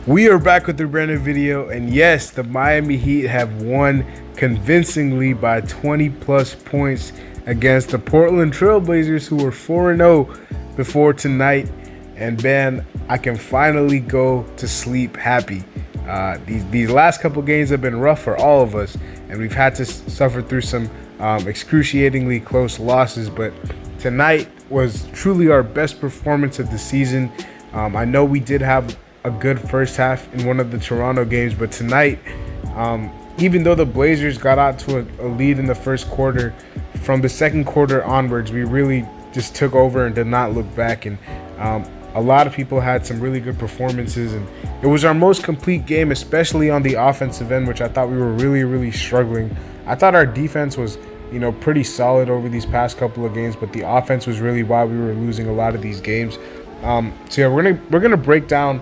We are back with a brand new video, and yes, the Miami Heat have won convincingly by 20 plus points against the Portland Trailblazers, who were 4-0 before tonight. And man, I can finally go to sleep happy. These last couple games have been rough for all of us, and we've had to suffer through some excruciatingly close losses. But tonight was truly our best performance of the season. I know we did have a good first half in one of the Toronto games, but tonight, even though the Blazers got out to a lead in the first quarter, from the second quarter onwards, we really just took over and did not look back. And a lot of people had some really good performances, and it was our most complete game, especially on the offensive end, which I thought we were really struggling. I thought our defense was, pretty solid over these past couple of games, but the offense was really why we were losing a lot of these games. So yeah, we're gonna break down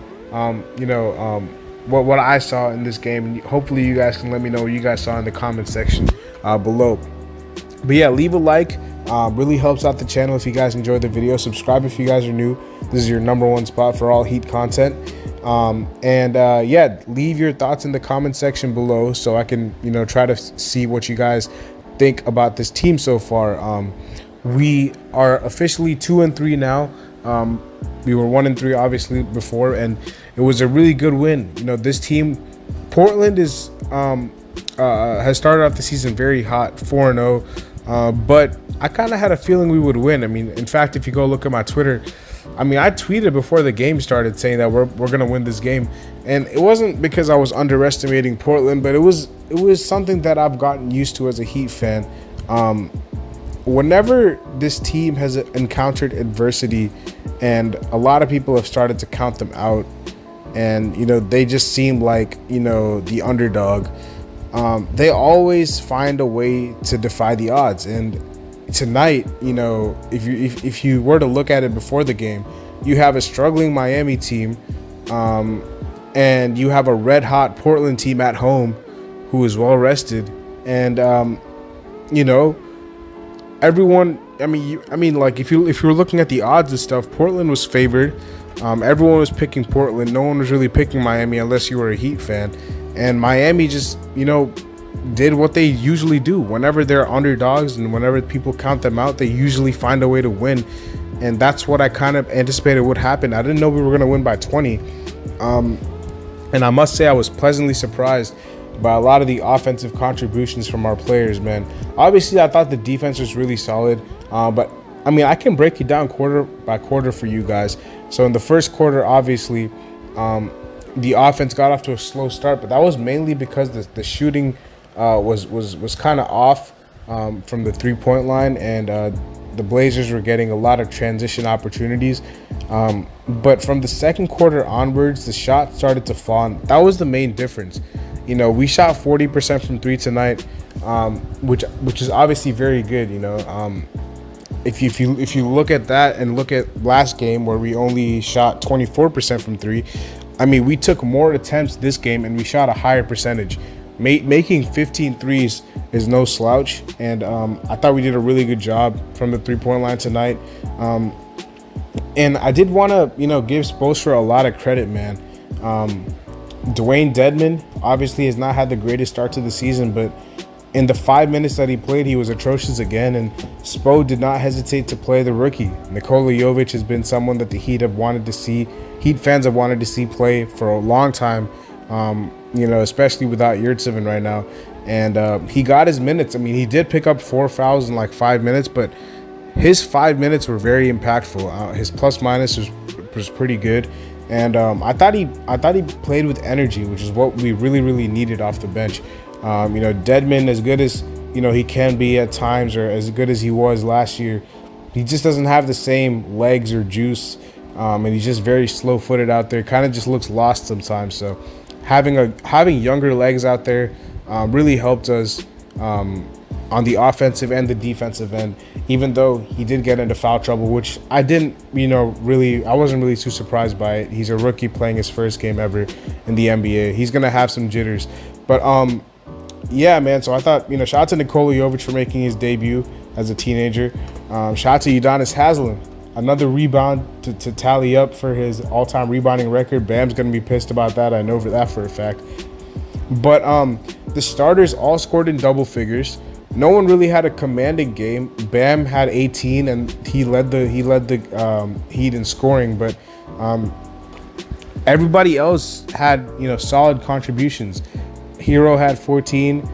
what I saw in this game, and hopefully you guys can let me know what you guys saw in the comment section below. But yeah, leave a like, really helps out the channel if you guys enjoyed the video. Subscribe if you guys are new. This is your #1 spot for all Heat content. Yeah, leave your thoughts in the comment section below so I can try to see what you guys think about this team so far. We are officially 2-3 now. We were 1-3 obviously before, and it was a really good win. This team, Portland, is has started off the season very hot, 4-0, but I kind of had a feeling we would win. I mean, in fact, if you go look at my Twitter, I tweeted before the game started saying that we're gonna win this game, and it wasn't because I was underestimating Portland, but it was something that I've gotten used to as a Heat fan. Whenever this team has encountered adversity, and a lot of people have started to count them out, and they just seem like the underdog, they always find a way to defy the odds. And tonight, if you were to look at it before the game, you have a struggling Miami team, and you have a red hot Portland team at home who is well rested, and everyone, like if you were looking at the odds and stuff, Portland was favored. Everyone was picking Portland. No one was really picking Miami unless you were a Heat fan. And Miami just, did what they usually do. Whenever they're underdogs and whenever people count them out, they usually find a way to win. And that's what I kind of anticipated would happen. I didn't know we were going to win by 20. And I must say I was pleasantly surprised by a lot of the offensive contributions from our players, man. Obviously, I thought the defense was really solid, but I can break it down quarter by quarter for you guys. So in the first quarter, obviously, the offense got off to a slow start, but that was mainly because the shooting was kind of off from the three-point line, and the Blazers were getting a lot of transition opportunities. But from the second quarter onwards, the shot started to fall, and that was the main difference. We shot 40% from three tonight, which is obviously very good. If you look at that and look at last game where we only shot 24% from three, we took more attempts this game and we shot a higher percentage. Making 15 threes is no slouch, and I thought we did a really good job from the three-point line tonight. And I did want to give Spoelstra a lot of credit, man. Dwayne Dedmon obviously has not had the greatest start to the season, but in the 5 minutes that he played, he was atrocious again, and Spo did not hesitate to play the rookie. Nikola Jovic has been someone that the Heat fans have wanted to see play for a long time, especially without Yurtseven right now. And he got his minutes. He did pick up 4 fouls in like 5 minutes, but his 5 minutes were very impactful. His plus minus was pretty good. And I thought he played with energy, which is what we really needed off the bench. Dedmon, as good as he can be at times, or as good as he was last year, he just doesn't have the same legs or juice, and he's just very slow-footed out there. Kind of just looks lost sometimes. So having younger legs out there really helped us on the offensive and the defensive end, even though he did get into foul trouble, which I didn't, I wasn't really too surprised by it. He's a rookie playing his first game ever in the NBA. He's going to have some jitters. But, yeah, man, so I thought, shout out to Nikola Jovic for making his debut as a teenager. Shout out to Udonis Haslem. another rebound to tally up for his all-time rebounding record. Bam's gonna be pissed about that. I know for a fact. But the starters all scored in double figures. No one really had a commanding game. Bam had 18, and he led the Heat in scoring. But everybody else had solid contributions. Hero had 14.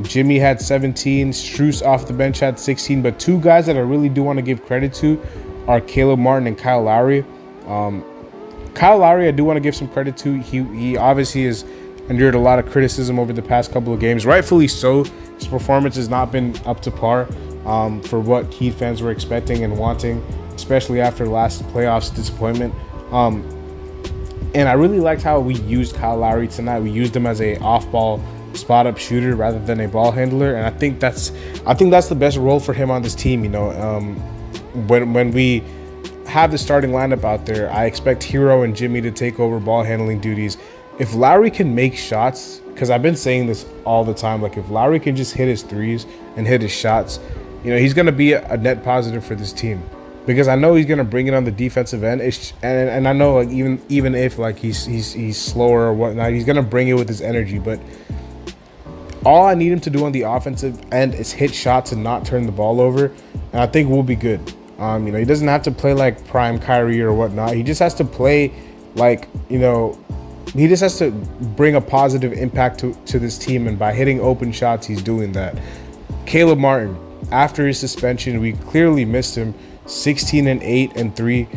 Jimmy had 17. Strus off the bench had 16. But two guys that I really do want to give credit to are Caleb Martin and Kyle Lowry. Kyle Lowry, I do want to give some credit to. He obviously has endured a lot of criticism over the past couple of games, rightfully so. His performance has not been up to par for what Heat fans were expecting and wanting, especially after last playoffs disappointment. And I really liked how we used Kyle Lowry tonight. We used him as a off-ball spot-up shooter rather than a ball handler, and I think that's the best role for him on this team. When we have the starting lineup out there, I expect Hero and Jimmy to take over ball handling duties. If Lowry can make shots, because I've been saying this all the time, like if Lowry can just hit his threes and hit his shots, he's going to be a net positive for this team. Because I know he's going to bring it on the defensive end, and I know like even if like he's slower or whatnot, he's going to bring it with his energy. But all I need him to do on the offensive end is hit shots and not turn the ball over, and I think we'll be good. He doesn't have to play like prime Kyrie or whatnot. He just has to play like he just has to bring a positive impact to this team, and by hitting open shots, he's doing that. Caleb Martin, after his suspension, we clearly missed him. 16 and 8 and 3.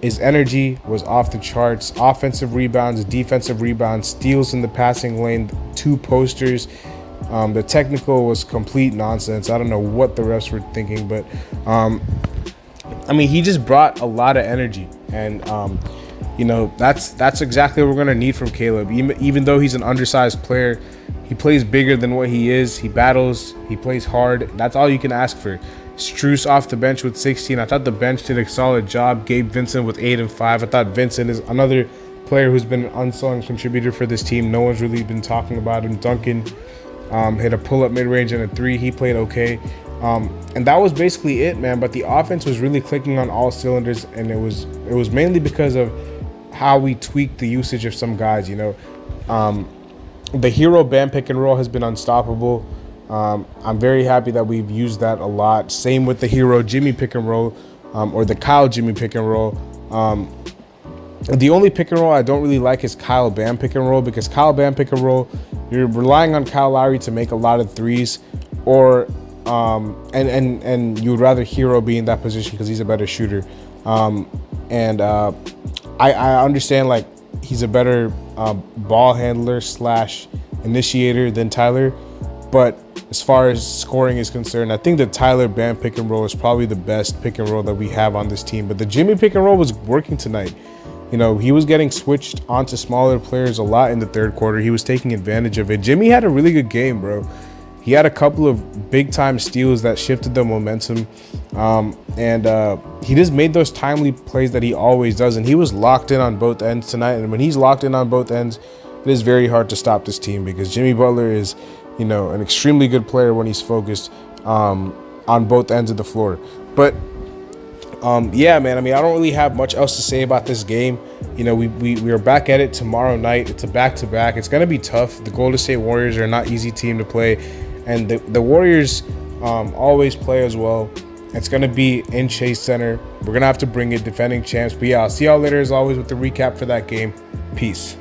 His energy was off the charts. Offensive rebounds, defensive rebounds, steals in the passing lane, 2 posters. The technical was complete nonsense. I don't know what the refs were thinking, but he just brought a lot of energy, and that's exactly what we're gonna need from Caleb. Even though he's an undersized player, he plays bigger than what he is. He battles. He plays hard. That's all you can ask for. Strus off the bench with 16. I thought the bench did a solid job. Gabe Vincent with 8 and 5. I thought Vincent is another player who's been an unsung contributor for this team. No one's really been talking about him. Duncan hit a pull-up mid-range and a 3. He played okay. And that was basically it, man. But the offense was really clicking on all cylinders, and it was mainly because of how we tweaked the usage of some guys. The Hero Bam pick and roll has been unstoppable. I'm very happy that we've used that a lot. Same with the Hero Jimmy pick and roll, or the Kyle Jimmy pick and roll. The only pick and roll I don't really like is Kyle Bam pick and roll, because Kyle Bam pick and roll, you're relying on Kyle Lowry to make a lot of threes, or and you would rather Hero be in that position because he's a better shooter. I understand like he's a better ball handler / initiator than Tyler, but as far as scoring is concerned, I think the Tyler Bam pick and roll is probably the best pick and roll that we have on this team. But the Jimmy pick and roll was working tonight. He was getting switched onto smaller players a lot in the third quarter. He was taking advantage of it. Jimmy had a really good game, bro. He had a couple of big-time steals that shifted the momentum, and he just made those timely plays that he always does, and he was locked in on both ends tonight. And when he's locked in on both ends, it is very hard to stop this team, because Jimmy Butler is, an extremely good player when he's focused on both ends of the floor. But yeah, man, I don't really have much else to say about this game. We are back at it tomorrow night. It's a back-to-back. It's going to be tough. The Golden State Warriors are not easy team to play, and the Warriors always play as well. It's going to be in Chase Center. We're going to have to bring it, defending champs. But yeah, I'll see y'all later as always with the recap for that game. Peace.